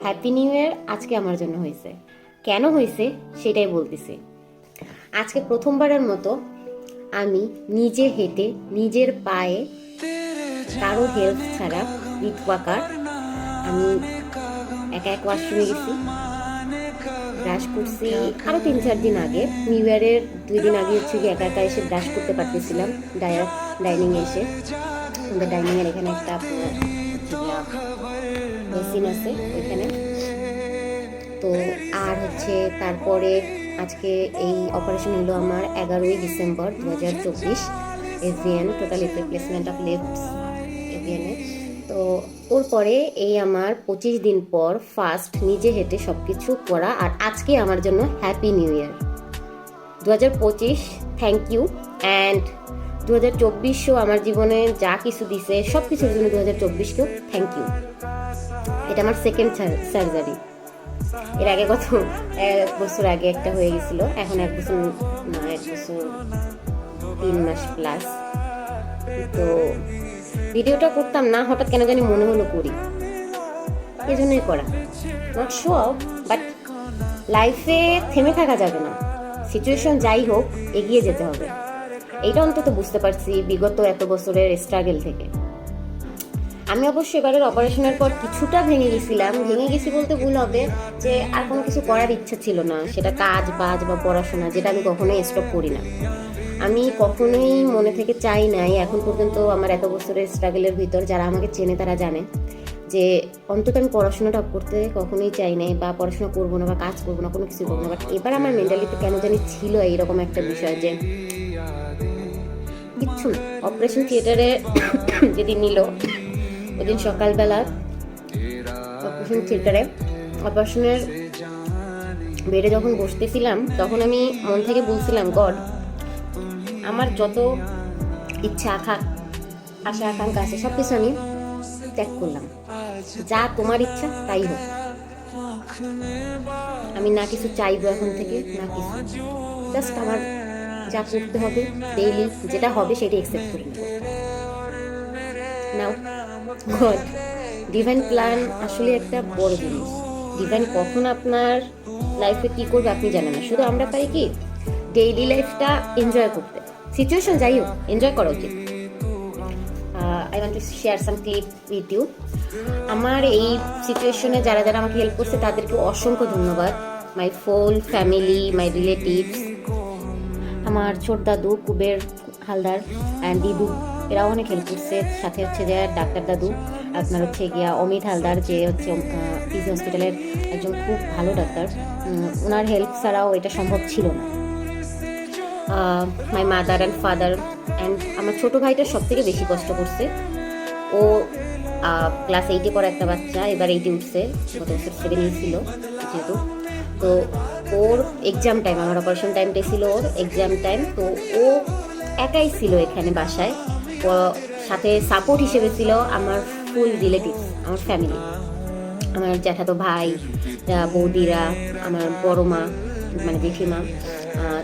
Happy new ইয়ার আজকে আমার জন্য হয়েছে। কেন হয়েছে সেটাই বলতেছি। আজকে প্রথমবারের মতো আমি নিজে হেঁটে নিজের পায়ে কারো হেল্প ছাড়া রিতওয়াকার আমি একা এক ওয়াশরুমে গেছি, ব্রাশ করছি। আরো 3-4 দিন আগে নিউ ইয়ারের 2 দিন আগে হচ্ছে কি একা একা এসে ব্রাশ করতে পারতেছিলাম ডাইনিং এ এসে। আমাদের ডাইনিং এর এখানে একটা বেসিন আছে ওইখানে। তো আর হচ্ছে তারপরে আজকে এই অপারেশন হলো আমার 11ই December 2024 AVN, total replacement of hips এভিএনে। তো ওর পরে এই আমার 25 দিন পর ফার্স্ট নিজে হেঁটে সব কিছু করা। আর আজকে আমার জন্য happy new year 2025। Thank you. And 2024ও আমার জীবনে যা কিছু দিছে সব কিছুর জন্য 2024কেও থ্যাংক ইউ। এটা আমার সেকেন্ড সার্জারি। এর আগে কত 1 বছর আগে একটা হয়ে গেছিল, এখন 1 বছর না, 1 বছর 3 মাস প্লাস। তো ভিডিওটা করতাম না, হঠাৎ কেন জানি মনে হলো করি, এই জন্যই করা। নট শো অফ, বাট লাইফে থেমে থাকা যাবে না, সিচুয়েশন যাই হোক এগিয়ে যেতে হবে। এইটা অন্তত বুঝতে পারছি বিগত এত বছরের স্ট্রাগল থেকে। আমি অবশ্যই এবারের অপারেশনের পর কিছুটা ভেঙে গেছি বলতে ভুল হবে, যে আর কোনো কিছু করার ইচ্ছা ছিল না, সেটা কাজ বাজ বা পড়াশোনা, যেটা আমি কখনোই স্টপ করি না। আমি কখনোই মনে থেকে চাই নাই এখন পর্যন্ত আমার এত বছরের স্ট্রাগলের ভিতর, যারা আমাকে চেনে তারা জানে যে অন্তত আমি পড়াশোনাটা করতে কখনোই চাই নাই, বা পড়াশোনা করবো না বা কাজ করবো না, কোনো কিছু করবো না। বাট এবার আমার মেন্টালিটি কেন জানি ছিল এইরকম একটা বিষয় যে কিচ্ছু না। অপারেশন থিয়েটারে যেদিন নিল ওদিন সকালবেলা অপারেশন থিয়েটারে অপারেশনের বেডে যখন বসতেছিলাম, তখন আমি মন থেকে বলছিলাম, গড, আমার যত ইচ্ছা আশা আকাঙ্ক্ষা আছে সব কিছু আমি ত্যাগ করলাম, যা তোমার ইচ্ছা তাই হোক। আমি না কিছু চাইবো এখন থেকে, না কিছু, জাস্ট আমার যা করতে হবে ডেইলি যেটা হবে সেটা অ্যাকসেপ্ট করে নেব। নাও গড, ডিভাইন প্ল্যান আসলে একটা বড় জিনিস। ডিভাইন কখন আপনার লাইফে কি করবে আপনি জানেন না, শুধু আমরা পাই কি ডেইলি লাইফটা এনজয় করতে। সিচুয়েশন যাই হোক এনজয় করা উচিত। I want to share some clip with you. আমার এই সিচুয়েশনে যারা যারা আমাকে হেল্প করছে তাদেরকে অসংখ্য ধন্যবাদ। মাই ফুল ফ্যামিলি, মাই রিলেটিভস, আমার ছোট দাদু কুবের হালদার অ্যান্ড দিদু, এরাও অনেক হেল্প করছে। সাথে হচ্ছে যে ডাক্তার দাদু, আপনার হচ্ছে গিয়া অমিত হালদার, যে হচ্ছে পিজি হসপিটালের একজন খুব ভালো ডাক্তার, ওনার হেল্প ছাড়াও এটা সম্ভব ছিল না। My mother and father and আমার ছোটো ভাইটা সব থেকে বেশি কষ্ট করছে। ও ক্লাস 8-এ পড়া একটা বাচ্চা, এবার 8-এ উঠছে, গত বছর 7-এই ছিল যেহেতু। তো ওর এক্সাম টাইম, আমার অপারেশন টাইমটাই ছিল ওর এক্সাম টাইম। তো ও একাই ছিল এখানে বাসায়, সাথে সাপোর্ট হিসেবে ছিল আমার ফুল রিলেটিভস, আমার ফ্যামিলি, আমার জ্যাঠাতো ভাই, বৌদিরা, আমার বড় মা মানে জেঠিমা,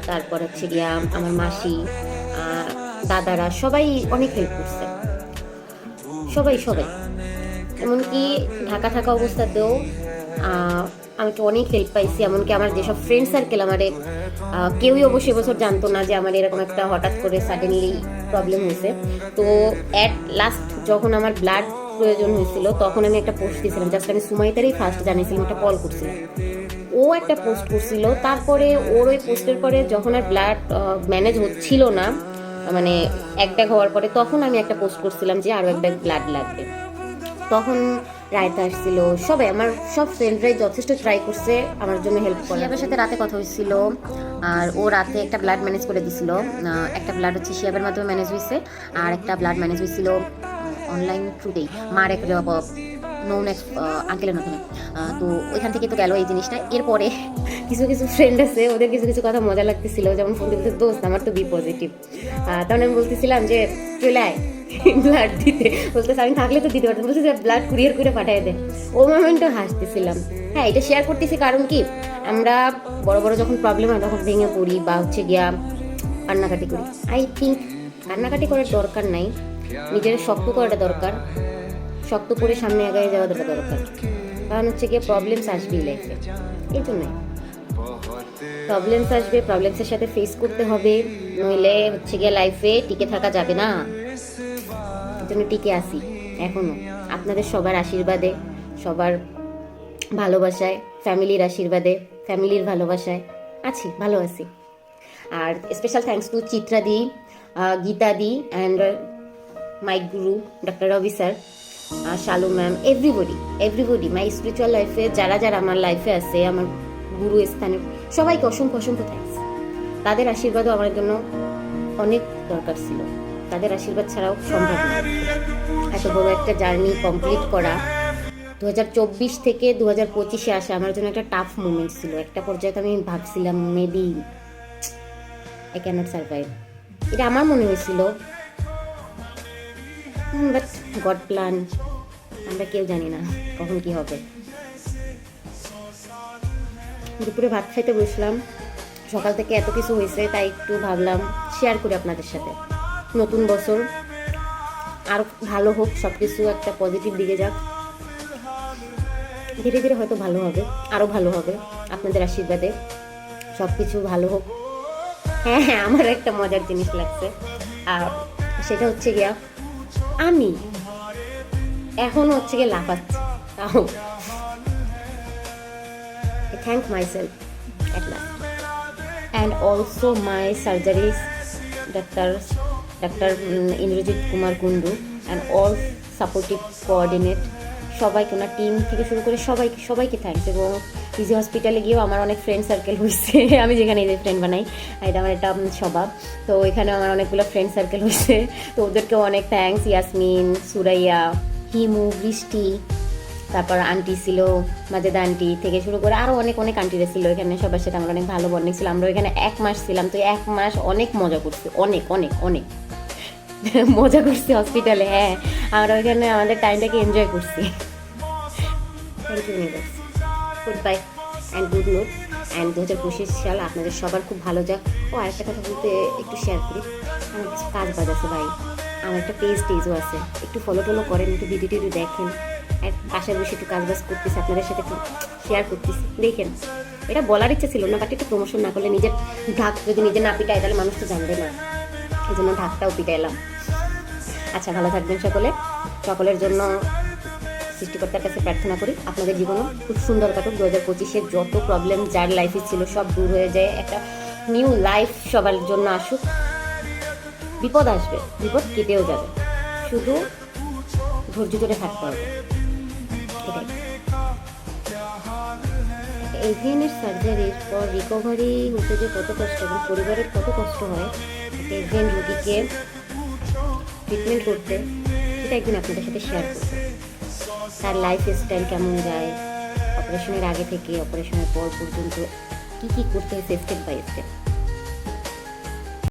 তারপর হচ্ছে গিয়া আমার মাসি, দাদারা, সবাই অনেক হেল্প করছে। সবাই এমনকি ঢাকা থাকা অবস্থাতেও আমাকে অনেক হেল্প পাইছি। এমনকি আমার যেসব ফ্রেন্ড সার্কেল, আমারে কেউই অবশ্যই এবছর জানতো না যে আমার এরকম একটা হঠাৎ করে সাডেনলি প্রবলেম হয়েছে। তো অ্যাট লাস্ট যখন আমার ব্লাড প্রয়োজন হয়েছিল, তখন আমি একটা পোস্ট দিয়েছিলাম, জাস্ট আমি সুমাইতারই ফার্স্ট জানিয়েছিলাম, একটা কল করছিলাম, ও একটা পোস্ট করছিল। তারপরে ওর ওই পোস্টের পরে যখন আর ব্লাড ম্যানেজ হচ্ছিল না, মানে এক ব্যাগ হওয়ার পরে, তখন আমি একটা পোস্ট করছিলাম যে আরও 1 ব্যাগ ব্লাড লাগবে। তখন রায়তা আসছিল, সবাই আমার সব ফ্রেন্ডরাই যথেষ্ট ট্রাই করছে আমার জন্য হেল্প করে। শিয়াবের সাথে রাতে কথা হয়েছিল, আর ও রাতে একটা ব্লাড ম্যানেজ করে দিছিল। একটা ব্লাড হচ্ছে শিয়াবের মাধ্যমে ম্যানেজ হয়েছে, আর একটা ব্লাড ম্যানেজ হয়েছিল অনলাইন থ্রুতেই মার এক নোন এক আঙ্কেলের মাধ্যমে। তো ওইখান থেকে তো গেল এই জিনিসটা। এরপরে কিছু ফ্রেন্ড আছে, ওদের কিছু কথা মজা লাগতেছিল, যেমন ফোন দিতে, দোস্ত আমার তো বি পজিটিভ। তখন আমি বলতেছিলাম যে চলে আয় ব্লাড দিতে, বলতেছে আমি থাকলে তো দিতে পারতাম, বলছে যে ব্লাড কুরিয়ার করে পাঠিয়ে দেয়। ও মোমেন্টও হাসতেছিলাম। হ্যাঁ, এটা শেয়ার করতেছি কারণ কি, আমরা বড় বড় যখন প্রবলেম হয় তখন ভেঙে পড়ি বা হচ্ছে গিয়া কান্নাকাটি করি। আই থিঙ্ক কান্নাকাটি করার দরকার নাই, নিজের শক্ত করাটা দরকার, শক্ত করে সামনে এগিয়ে যাওয়া দরকার। কারণ হচ্ছে গিয়ে প্রবলেমস আসবেই লাইফে, এই জন্যই প্রবলেমস আসবে, প্রবলেমসের সাথে ফেস করতে হবে, নইলে হচ্ছে গিয়ে লাইফে টিকে থাকা যাবে না। এই জন্য টিকে আসি এখনো আপনাদের সবার আশীর্বাদে, সবার ভালোবাসায়, ফ্যামিলির আশীর্বাদে, ফ্যামিলির ভালোবাসায় আছি, ভালো আছি। আর special thanks to Chitra di, Geeta di and my guru doctor Ravi sir, Shalu ma'am, everybody my spiritual লাইফে যারা যারা আমার লাইফে আছে, আমার গুরু স্থানে সবাইকে অসংখ্য অসংখ্য থ্যাঙ্কস। তাদের আশীর্বাদও আমার জন্য অনেক দরকার ছিল, তাদের আশীর্বাদ ছাড়াও সম্ভব নয় এত বড় একটা জার্নি কমপ্লিট করা। 2024 থেকে 2025-এ আসা আমার জন্য একটা টাফ মুভমেন্ট ছিল। একটা পর্যায়ে আমি ভাবছিলাম মেবি আই ক্যানট সার্ভাইভ, এটা আমার মনে হয়েছিল, বাট গড প্ল্যান, আমরা কেউ জানি না কখন কি হবে। দুপুরে ভাত খাইতে বসলাম, সকাল থেকে এত কিছু হয়েছে, তাই একটু ভাবলাম শেয়ার করি আপনাদের সাথে। নতুন বছর আর ভালো হোক, সব কিছু একটা পজিটিভ দিকে যাক, ধীরে ধীরে হয়তো ভালো হবে, আরও ভালো হবে আপনাদের আশীর্বাদে, সব কিছু ভালো হোক। হ্যাঁ হ্যাঁ, আমার একটা মজার জিনিস লাগছে, আর সেটা হচ্ছে গিয়া আমি এখনও হচ্ছে গিয়ে লাফাচ্ছি, তাও thank myself at last and also my surgeries ডাক্তার Indrajit Kumar Kundu and all supportive coordinate, সবাইকে, ওনার টিম থেকে শুরু করে সবাইকে থ্যাংকস। এবং পিজি হসপিটালে গিয়েও আমার অনেক ফ্রেন্ড সার্কেল হয়েছে, আমি যেখানে এই ফ্রেন্ড বানাই, এটা আমার একটা স্বভাব, তো এখানে আমার অনেকগুলো ফ্রেন্ড সার্কেল হয়েছে, তো ওদেরকেও অনেক থ্যাংকস। ইয়াসমিন, সুরাইয়া, হিমু, বৃষ্টি, তারপর আন্টি ছিল, মাজেদা আন্টি থেকে শুরু করে আরও অনেক আন্টিরা ছিল এখানে, সবার সাথে আমার অনেক ভালো বন্ডিং ছিল। আমরা এখানে 1 মাস ছিলাম, তো 1 মাস অনেক মজা করছি, অনেক মজা করছি হসপিটালে। হ্যাঁ, আমরা ওইখানে আমাদের টাইমটাকে এনজয় করছি। Thank you universe, goodbye and good note and 2025 সাল আপনাদের সবার খুব ভালো যাক। ও আরেকটা কথা বলতে একটু শেয়ার করি, আমার কিছু কাজ বাজ আছে ভাই, আমার একটা টেজও আছে, একটু ফলো করেন, একটু ভিডিও টিডিও দেখেন, আর পাশে বসে একটু কাজ বাজ করতেছি, আপনাদের সাথে একটু শেয়ার করতেছি, দেখেন। এটা বলার ইচ্ছা ছিল না, বাট একটু প্রমোশন না করলে, নিজের ঢাক যদি নিজে না পিটায় তাহলে মানুষ তো জানবে না, এই জন্য ঢাকটাও পিটাইলাম। আচ্ছা, ভালো থাকবেন সকলের জন্য সৃষ্টিকর্তার কাছে প্রার্থনা করি আপনাদের জীবনও খুব সুন্দর কাটুক। 2025-এ যত প্রবলেম যার লাইফে ছিল সব দূর হয়ে যায়, একটা নিউ লাইফ সবার জন্য আসুক। বিপদ আসবে, বিপদ কেটেও যাবে, শুধু ধৈর্য ধরে থাকতে হবে, এটাই। এভিএনের সার্জারির পর রিকভারি হতে যে কত কষ্ট এবং পরিবারের কত কষ্ট হয় একটা এভিএন রোগীকে ট্রিটমেন্ট করতে, সেটা একদিন আপনাদের সাথে শেয়ার করব। তার লাইফ স্টাইল কেমন যায়, অপারেশনের আগে থেকে অপারেশনের পর পর্যন্ত কী করতে হয়েছে স্টেপ বাই স্টেপ।